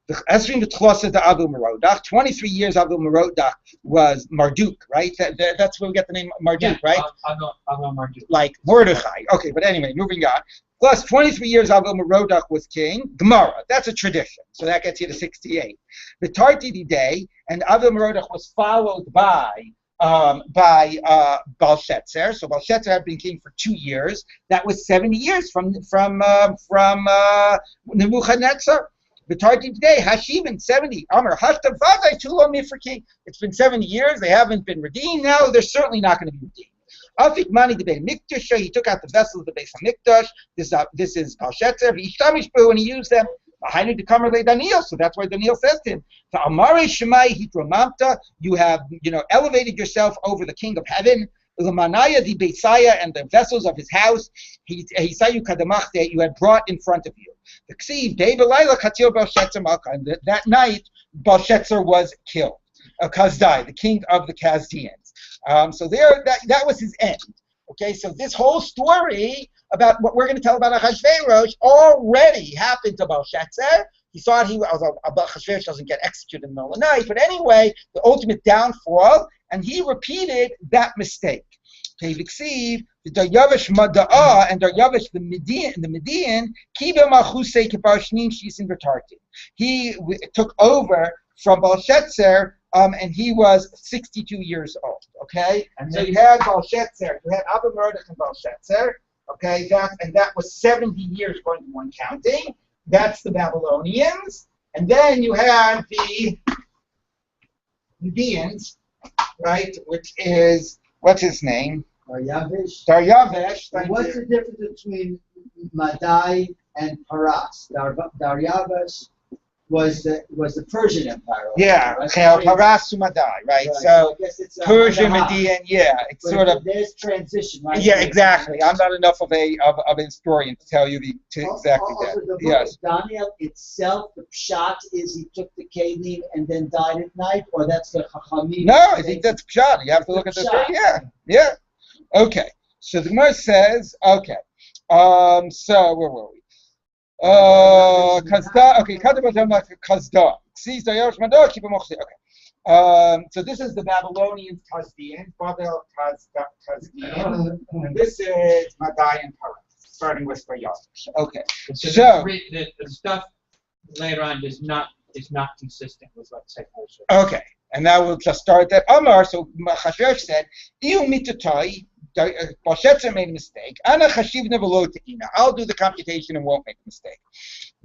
The Esrim V'Tchlosa to Avihu Merodach. 23 years Avihu Merodach was Marduk, right? That's where we get the name Marduk, right? Avihu Marduk. Like Mordechai. Okay, but anyway, moving on. Plus 23 years Avihu Merodach was king. Gemara, that's a tradition. So that gets you to 68. The Tartidi day, and Avihu Merodach was followed by Belshazzar. So Belshazzar had been king for 2 years. That was 70 years from Nebuchadnezzar. The Tartidi today, Hashivin 70. Amr Hashtav Vazai Tulo Mifraki. It's been 70 years. They haven't been redeemed. Now they're certainly not going to be redeemed. Afik mani the Beis Hamikdash. He took out the vessels of the Beis Hamikdash. This is Balshetzer. V'ishtamish b'hu, and he used them. Behind the Kamer le Daniel. So that's why Daniel says to him, "Amare Shemai Hitramamta. You have elevated yourself over the King of Heaven. L'manaya di Beisaya, and the vessels of his house. He sayu kadamachte. You had brought in front of you. The Ksiv Dei Belayla Katil Balshetzer Malka. And that night Balshetzer was killed. Kazdai, the king of the Chaldeans. So there, that was his end. Okay, so this whole story about what we're going to tell about Achashverosh already happened to Belshazzar. He thought Achashverosh doesn't get executed in the middle of the night, but anyway, the ultimate downfall, and he repeated that mistake. Okay, Viksiv, the Daryavish Mada'ah and Daryavish the Median, Kiba Machusei Kibarshnim Shisin Retarti. He took over from Belshazzar, and he was 62 years old. Okay, and so you had Belshazzar, you had Abba Merdech and Belshazzar. Okay, that was 70 years going to one counting. That's the Babylonians, and then you had the Medians, right? Which is what's his name? Daryavish. Daryavish. What's the difference between Madai and Paras? Daryavish was the Persian Empire. Yeah, right? Paras to Madai, right? So I guess it's Persian, Median, yeah, it's but sort of. There's transition, right? Yeah, exactly. I'm not enough of a historian to tell you exactly Also, that. the book Yes. of Daniel itself, the pshat is he took the kelim and then died at night, or that's the chachamim? No, I think that's pshat. You have to look at the story. Yeah. Okay. So the Gemara says, okay. So where were we? Kazda. Okay. Kazda. Okay. So this is the Babylonians, Kazdians, Babel, Kazdians, and this is Madai and Paras, starting with Daryavish. Okay. So the stuff later on is not consistent with, let's say, Moshe. okay, and now we'll just start that. Amar, so Achashverosh said, "Iu mitatai." Belshazzar made a mistake. Ana chashiv nevelo te'ina. I'll do the computation and won't make a mistake.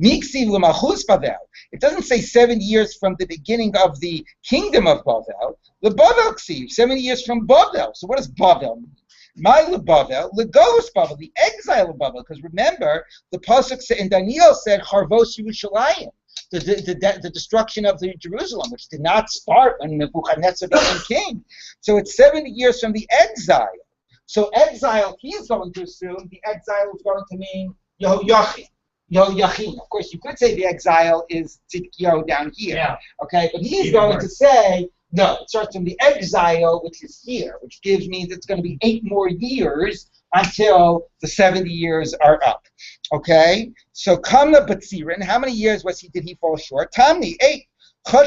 Miksiv l'malchus Bavel. It doesn't say 70 years from the beginning of the kingdom of Bavel. LeBavel ksiv, 70 years from Bavel. So what does Bavel mean? My LeBavel, Legos Bavel, the exile of Bavel. Because remember, the pasuk in Daniel said Harvos Yerushalayim. The destruction of the Jerusalem, which did not start when Nebuchadnezzar became king. So it's 70 years from the exile. So exile, he's going to assume the exile is going to mean Yehoiachin. Of course, you could say the exile is Tzidkiyahu down here. Yeah. Okay, but he's Even going worse. to say, no, it starts from the exile, which is here, which means it's going to be 8 more years until the 70 years are up. Okay? So Kamna Batzirin, how many years did he fall short? Tamni, 8. So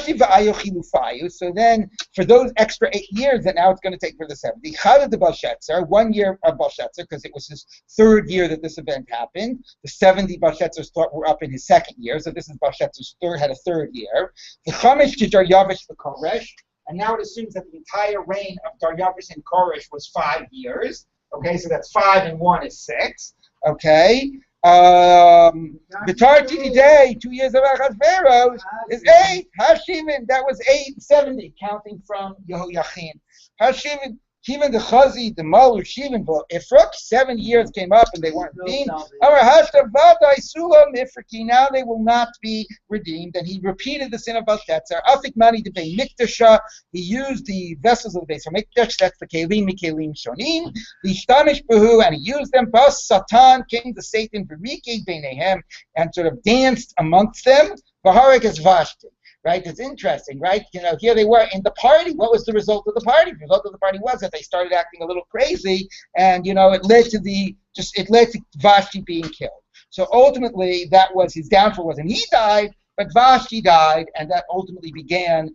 then, for those extra 8 years that now it's going to take for the 70, Chada de Belshazzar, 1 year of Belshazzar, because it was his 3rd year that this event happened. The 70 Belshazzars were up in his 2nd year, so this is Belshazzar's had a 3rd year. The Chamesh to Daryavish the Koresh, and now it assumes that the entire reign of Daryavish and Koresh was 5 years. Okay, so that's 5 and 1 is 6. Okay. Vitarti today, 2 years of Achashverosh is 8. Hashivin, that was 870, counting from Yehoiachin. Hashivin, even the Chazi, the Malu, Shivin, Ifruk, 7 years came up and they weren't redeemed. Now they will not be redeemed. And he repeated the sin of Belshazzar. Afik mani de Beit Mikdasha. He used the vessels of the Beis Hamikdash. That's the Kelim Shonim. The Shtamish Behu, and he used them. Bas Satan came to Satan, Veriki Beinehem, and sort of danced amongst them. Baharik is Vashti. Right, it's interesting, right? Here they were in the party. What was the result of the party? The result of the party was that they started acting a little crazy, and it led to Vashti being killed. So ultimately, that was his downfall. Wasn't he died, but Vashti died, and that ultimately began,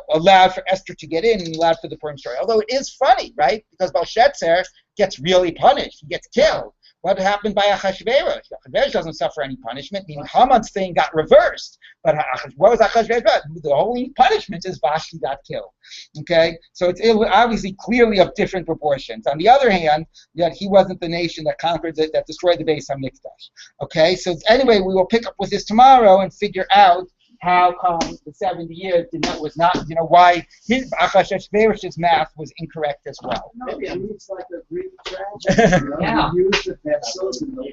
allowed for Esther to get in and allowed for the Purim story. Although it is funny, right? Because Belshazzar gets really punished. He gets killed. What happened by Achashverosh? Achashverosh doesn't suffer any punishment, meaning Haman's thing got reversed. But what was Achashverosh? The only punishment is Vashti got killed. Okay? So it's obviously clearly of different proportions. On the other hand, that he wasn't the nation that conquered, that destroyed the Beis Hamikdash. Okay? So anyway, we will pick up with this tomorrow and figure out how come the 70 years was not, why his Achashverosh's math was incorrect as well. No, maybe it's like a Greek tragedy. Yeah. You use the pencils and the